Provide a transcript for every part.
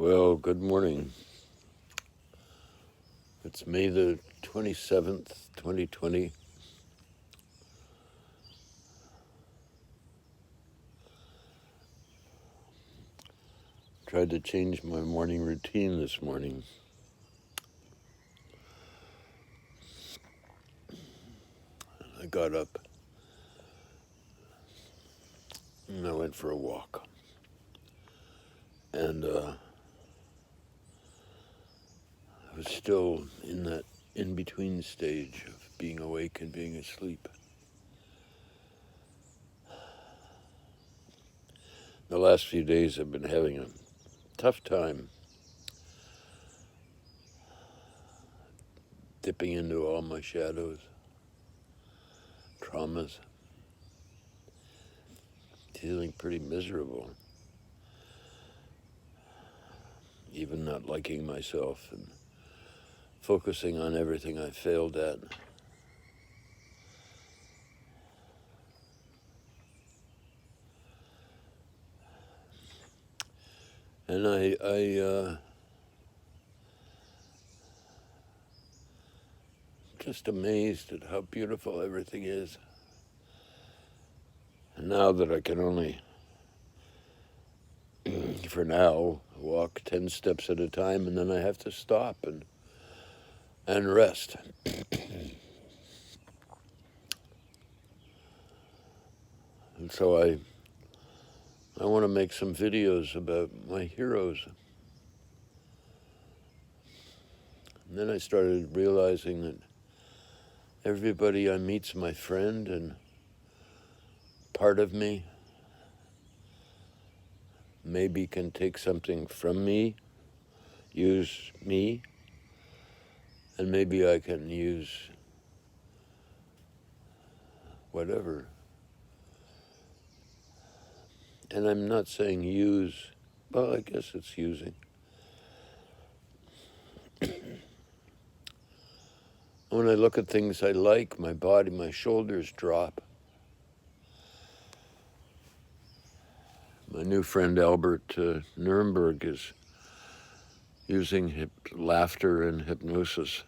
Well, good morning. It's May the 27th, 2020. Tried to change my morning routine this morning. I got up and I went for a walk. And I was still in that in-between stage of being awake and being asleep. The last few days I've been having a tough time dipping into all my shadows, traumas, feeling pretty miserable, even not liking myself and focusing on everything I failed at. And I just amazed at how beautiful everything is. And now that I can only, for now, walk 10 steps at a time, and then I have to stop and rest. And so I want to make some videos about my heroes. And then I started realizing that everybody I meet's my friend and part of me. Maybe can take something from me, use me, and maybe I can use whatever. And I'm not saying use, well, I guess it's using. When I look at things I like, my body, my shoulders drop. My new friend Albert Nuremberg is using laughter and hypnosis,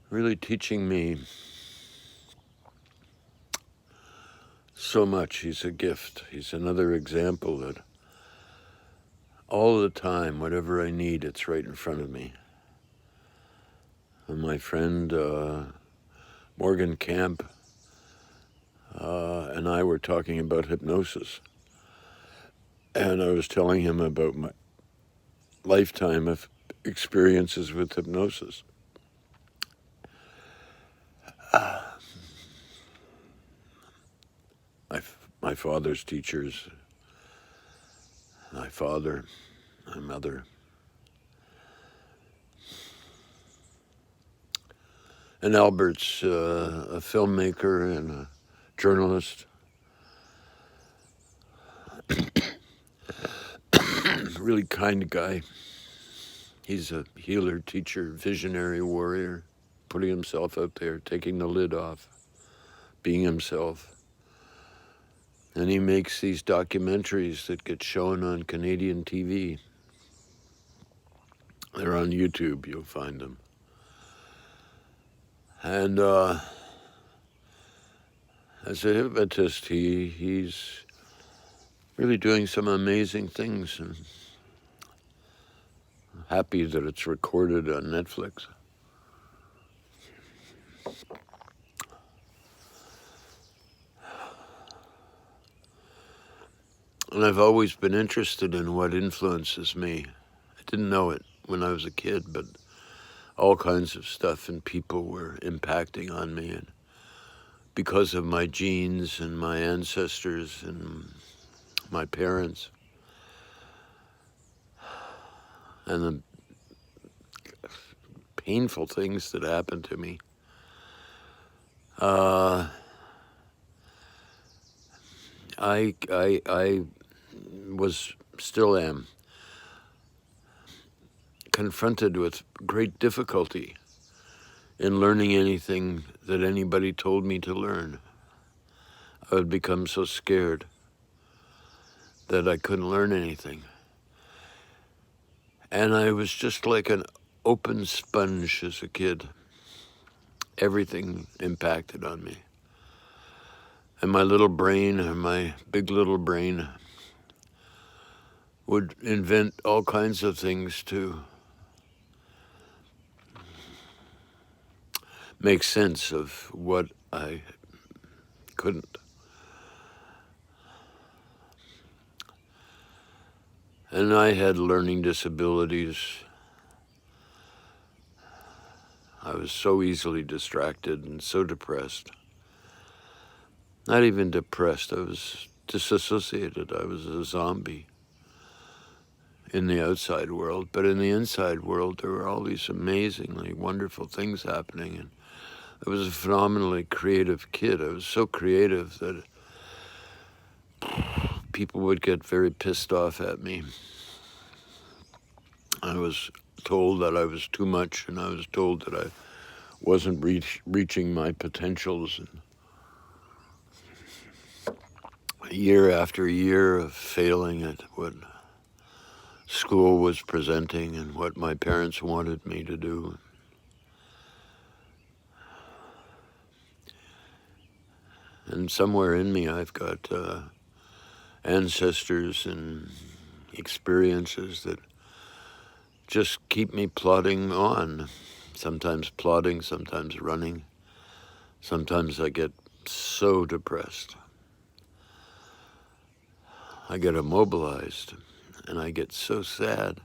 really teaching me so much. He's a gift. He's another example that all the time, whatever I need, it's right in front of me. And my friend Morgan Camp and I were talking about hypnosis. And I was telling him about my lifetime of experiences with hypnosis. My father's teachers, my father, my mother. And Albert's a filmmaker and a journalist. Really kind guy. He's a healer, teacher, visionary warrior, putting himself out there, taking the lid off, being himself. And he makes these documentaries that get shown on Canadian TV. They're on YouTube, you'll find them. And as a hypnotist, he's really doing some amazing things. And happy that it's recorded on Netflix. And I've always been interested in what influences me. I didn't know it when I was a kid, but all kinds of stuff and people were impacting on me. And because of my genes and my ancestors and my parents and the painful things that happened to me, I still am confronted with great difficulty in learning anything that anybody told me to learn. I would become so scared that I couldn't learn anything. And I was just like an open sponge as a kid. Everything impacted on me. And my little brain, or my big little brain, would invent all kinds of things to make sense of what I couldn't. And I had learning disabilities. I was so easily distracted and so depressed. Not even depressed, I was disassociated. I was a zombie in the outside world. But in the inside world, there were all these amazingly wonderful things happening. And I was a phenomenally creative kid. I was so creative that people would get very pissed off at me. I was told that I was too much, and I was told that I wasn't reaching my potentials. And year after year of failing at what school was presenting and what my parents wanted me to do. And somewhere in me, I've got ancestors and experiences that just keep me plodding on. Sometimes plodding, sometimes running. Sometimes I get so depressed. I get immobilized, and I get so sad.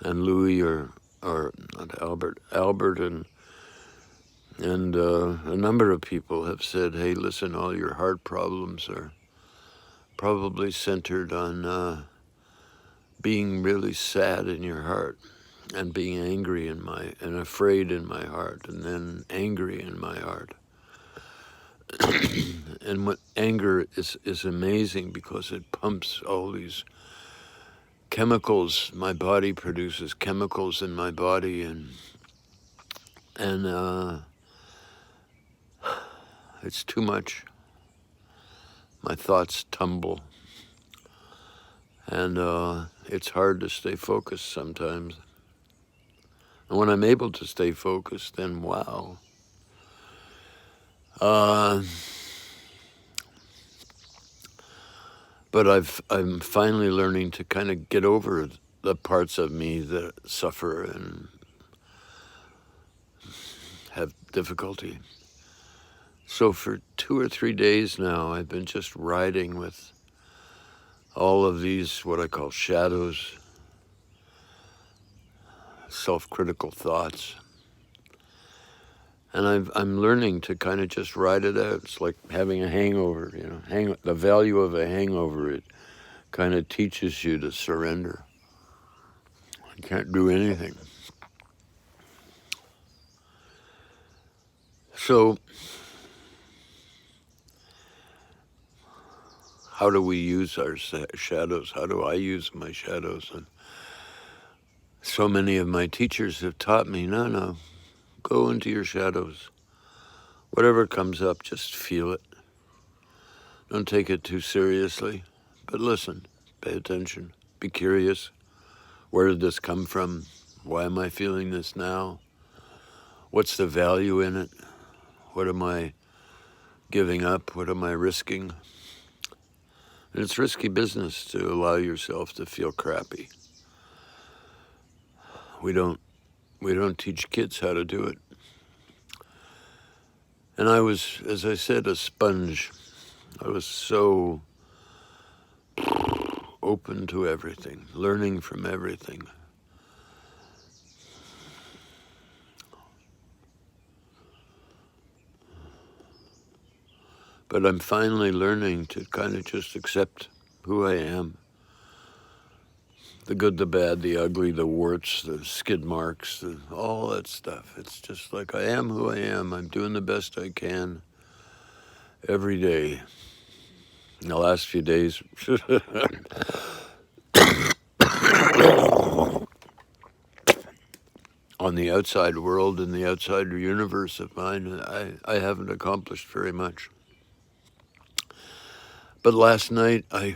And Louis, or not Albert and a number of people have said, hey, listen, all your heart problems are probably centered on being really sad in your heart and being angry and afraid in my heart, and then angry in my heart. And what anger is amazing because it pumps all these chemicals. My body produces chemicals in my body, and it's too much. My thoughts tumble, and it's hard to stay focused sometimes. And when I'm able to stay focused, then wow. But I'm finally learning to kind of get over the parts of me that suffer and have difficulty. So for 2 or 3 days now, I've been just riding with all of these, what I call shadows, self-critical thoughts. And I'm learning to kind of just ride it out. It's like having a hangover, the value of a hangover. It kind of teaches you to surrender. You can't do anything. So how do we use our shadows? How do I use my shadows? And so many of my teachers have taught me, no, go into your shadows. Whatever comes up, just feel it. Don't take it too seriously, but listen, pay attention, be curious. Where did this come from? Why am I feeling this now? What's the value in it? What am I giving up? What am I risking? And it's risky business to allow yourself to feel crappy. We don't teach kids how to do it. And I was, as I said, a sponge. I was so open to everything, learning from everything. But I'm finally learning to kind of just accept who I am. The good, the bad, the ugly, the warts, the skid marks, all that stuff. It's just like I am who I am. I'm doing the best I can every day. In the last few days, on the outside world and the outside universe of mine, I haven't accomplished very much. But last night, I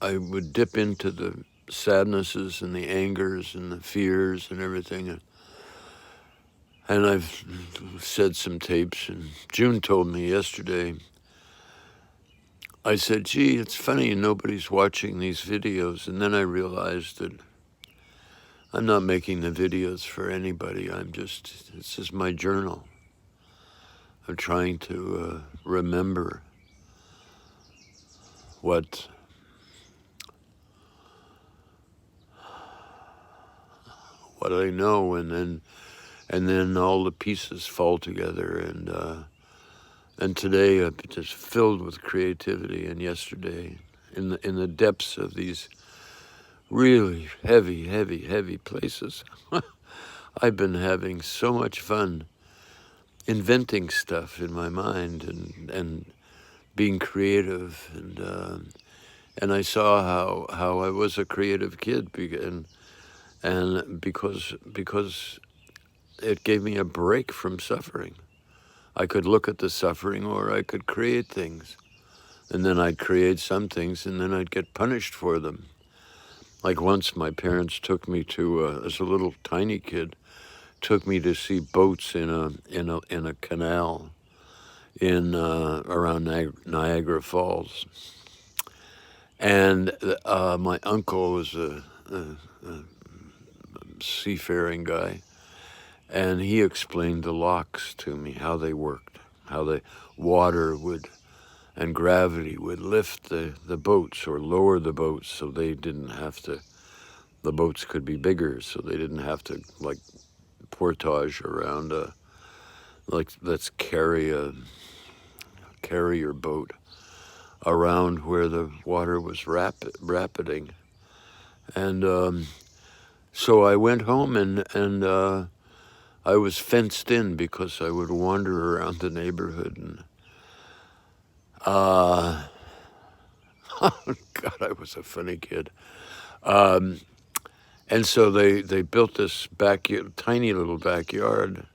would dip into the sadnesses and the angers and the fears and everything. And I've said some tapes, and June told me yesterday, I said, gee, it's funny nobody's watching these videos. And then I realized that I'm not making the videos for anybody. This is my journal. I'm trying to remember what I know, and then all the pieces fall together. And today I'm just filled with creativity. And yesterday, in the depths of these really heavy places, I've been having so much fun inventing stuff in my mind and being creative. And I saw how I was a creative kid, and because it gave me a break from suffering. I could look at the suffering, or I could create things. And then I'd create some things, and then I'd get punished for them. Like once my parents took me to, as a little tiny kid, took me to see boats in a canal around Niagara Falls. And my uncle was a seafaring guy, and he explained the locks to me, how they worked, how the water and gravity would lift the boats or lower the boats, so they didn't have to, the boats could be bigger, so they didn't have to like portage around let's carry your boat around where the water was rapiding. And so I went home, and I was fenced in because I would wander around the neighborhood, and God, I was a funny kid. And so they built this tiny little backyard,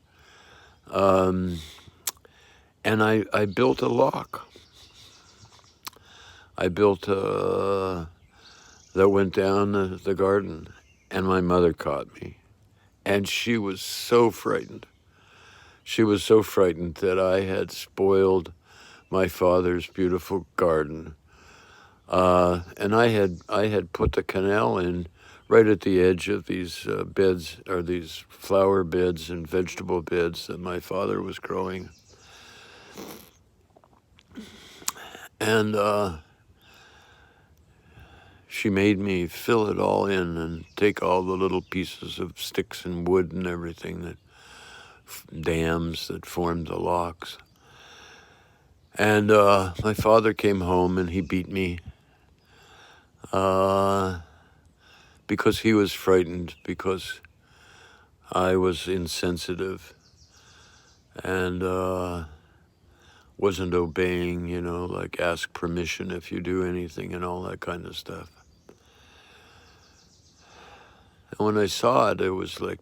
and I built a lock. I built that went down the garden, and my mother caught me, and she was so frightened. She was so frightened that I had spoiled my father's beautiful garden. And I had put the canal in right at the edge of these beds, or these flower beds and vegetable beds that my father was growing. And she made me fill it all in and take all the little pieces of sticks and wood and everything, dams that formed the locks. And my father came home, and he beat me because he was frightened, because I was insensitive and wasn't obeying, like ask permission if you do anything and all that kind of stuff. And when I saw it, it was like,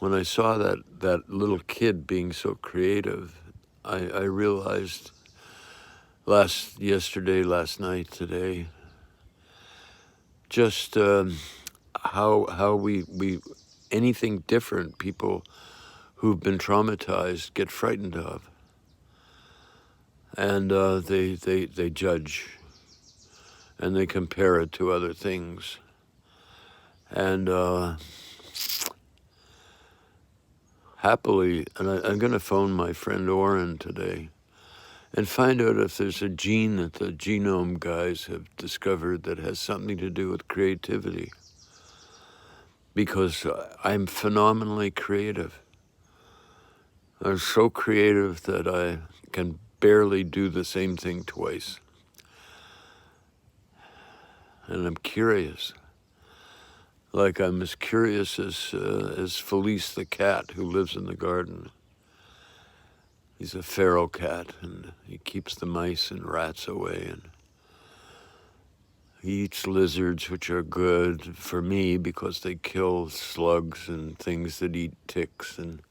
when I saw that little kid being so creative, I realized last night, today, just how we anything different people who've been traumatized get frightened of, and they judge, and they compare it to other things, and happily, and I'm going to phone my friend Oren today and find out if there's a gene that the genome guys have discovered that has something to do with creativity. Because I'm phenomenally creative. I'm so creative that I can barely do the same thing twice. And I'm curious. Like I'm as curious as Felice the cat who lives in the garden. He's a feral cat, and he keeps the mice and rats away, and he eats lizards, which are good for me because they kill slugs and things that eat ticks. And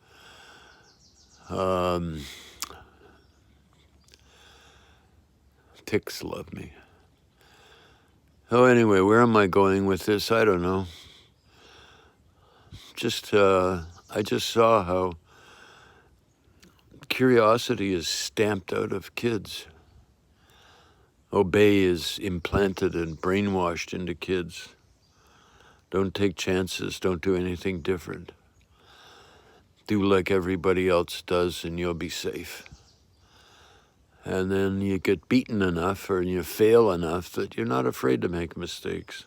ticks love me. Oh, anyway, where am I going with this? I don't know. I just saw how curiosity is stamped out of kids. Obey is implanted and brainwashed into kids. Don't take chances. Don't do anything different. Do like everybody else does and you'll be safe. And then you get beaten enough or you fail enough that you're not afraid to make mistakes.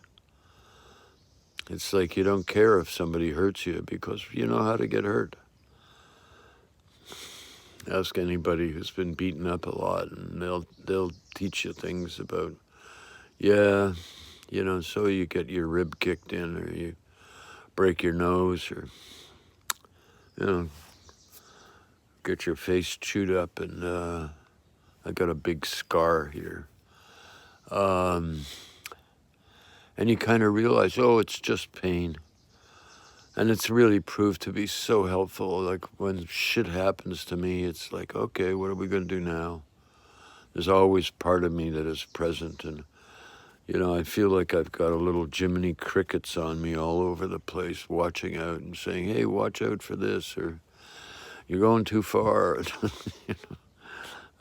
It's like you don't care if somebody hurts you because you know how to get hurt. Ask anybody who's been beaten up a lot and they'll teach you things about, so you get your rib kicked in or you break your nose or, get your face chewed up and I got a big scar here. And you kind of realize, it's just pain. And it's really proved to be so helpful. Like when shit happens to me, it's like, okay, what are we going to do now? There's always part of me that is present. And, I feel like I've got a little Jiminy Crickets on me all over the place, watching out and saying, hey, watch out for this, or you're going too far.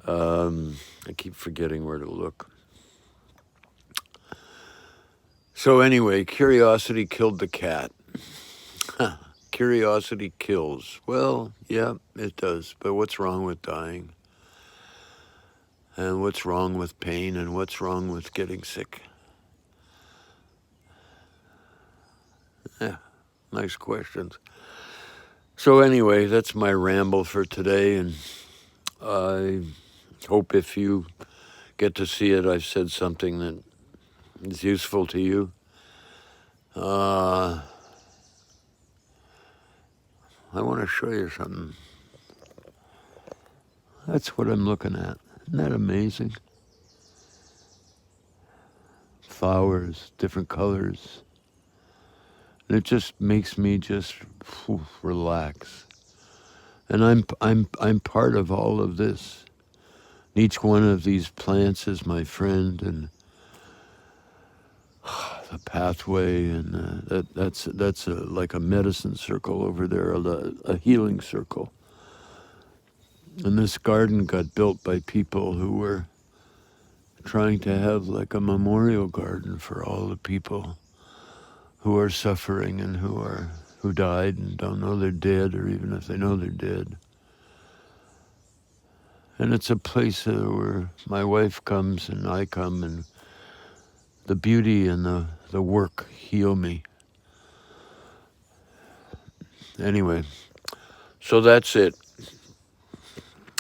I keep forgetting where to look. So anyway, curiosity killed the cat. Curiosity kills. Well, yeah, it does. But what's wrong with dying? And what's wrong with pain? And what's wrong with getting sick? Yeah, nice questions. So anyway, that's my ramble for today. And I hope if you get to see it, I've said something that is useful to you. I want to show you something. That's what I'm looking at. Isn't that amazing? Flowers, different colors. And it just makes me just relax. And I'm part of all of this. Each one of these plants is my friend, and the pathway, and that's like a medicine circle over there, a healing circle. And this garden got built by people who were trying to have like a memorial garden for all the people who are suffering and who died and don't know they're dead, or even if they know they're dead. And it's a place where my wife comes and I come, and the beauty and the work heal me. Anyway, so that's it.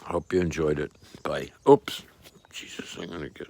Hope you enjoyed it. Bye. Oops. Jesus, I'm going to get...